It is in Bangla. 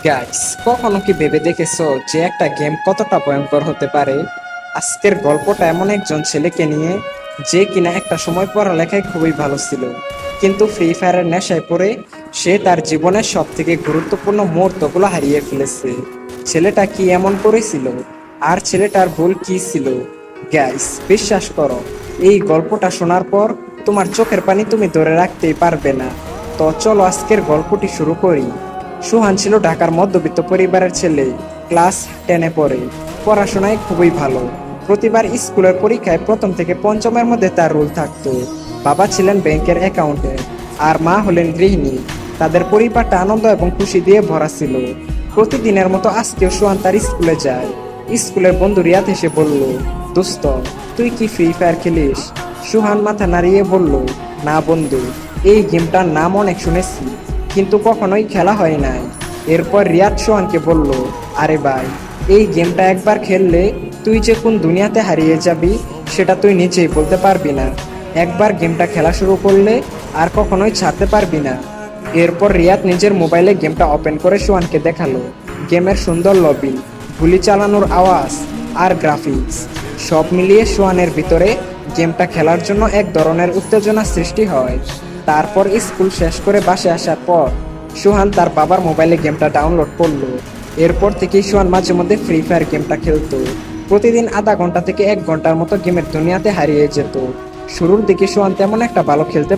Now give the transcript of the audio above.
গাইস, কখনো কি ভেবে দেখেছো যে একটা গেম কতটা ভয়ঙ্কর হতে পারে? আজকের গল্পটা এমন একজন ছেলেকে নিয়ে, যে কিনা একটা সময় পড়ালেখায় খুবই ভালো ছিল, কিন্তু ফ্রি ফায়ারের নেশায় পড়ে সে তার জীবনের সব থেকে গুরুত্বপূর্ণ মুহূর্তগুলো হারিয়ে ফেলেছে। ছেলেটা কি এমন করেছিল, আর ছেলেটার ভুল কি ছিল? গাইস, বিশ্বাস করো, এই গল্পটা শোনার পর তোমার চোখের পানি তুমি ধরে রাখতেই পারবে না। তো চলো আজকের গল্পটি শুরু করি। সুহান ছিল ঢাকার মধ্যবিত্ত পরিবারের ছেলে। ক্লাস 10-এ পড়ে। পড়াশোনায় খুবই ভালো। প্রতিবার স্কুলের পরীক্ষায় প্রথম থেকে পঞ্চমের মধ্যে তার রোল থাকতো। বাবা ছিলেন ব্যাংকের অ্যাকাউন্টেন্ট, আর মা হলেন গৃহিণী। তাদের পরিবারটা আনন্দ এবং খুশি দিয়ে ভরা ছিল। প্রতিদিনের মতো আজকেও সুহান তার স্কুলে যায়। স্কুলের বন্ধু রিয়াদ এসে বলল, দোস্ত, তুই কি ফ্রি ফায়ার খেলিস? সুহান মাথা নাড়িয়ে বলল, না বন্ধু, এই গেমটার নাম অনেক শুনেছি, কিন্তু কখনোই খেলা হয় নাই। এরপর রিয়াদ সোহানকে বলল, আরে ভাই, এই গেমটা একবার খেললে তুই যে কোন দুনিয়াতে হারিয়ে যাবি সেটা তুই নিজেই বলতে পারবি না। একবার গেমটা খেলা শুরু করলে আর কখনোই ছাড়তে পারবি না। এরপর রিয়াদ নিজের মোবাইলে গেমটা ওপেন করে সোহানকে দেখালো। গেমের সুন্দর লবি, গুলি চালানোর আওয়াজ আর গ্রাফিক্স সব মিলিয়ে সোহানের ভিতরে গেমটা খেলার জন্য এক ধরনের উত্তেজনা সৃষ্টি হয়। তারপর স্কুল শেষ করে বাসে আসার পর সোহান তার বাবার মোবাইলে গেমটা ডাউনলোড করলো। এরপর থেকেই সোহান মাঝে মধ্যে ফ্রি ফায়ার গেমটা খেলতো। প্রতিদিন আধা ঘন্টা থেকে 1 ঘন্টার মতো গেমের দুনিয়াতে হারিয়ে যেত। শুরুর দিকে সোহান তেমন একটা ভালো খেলতে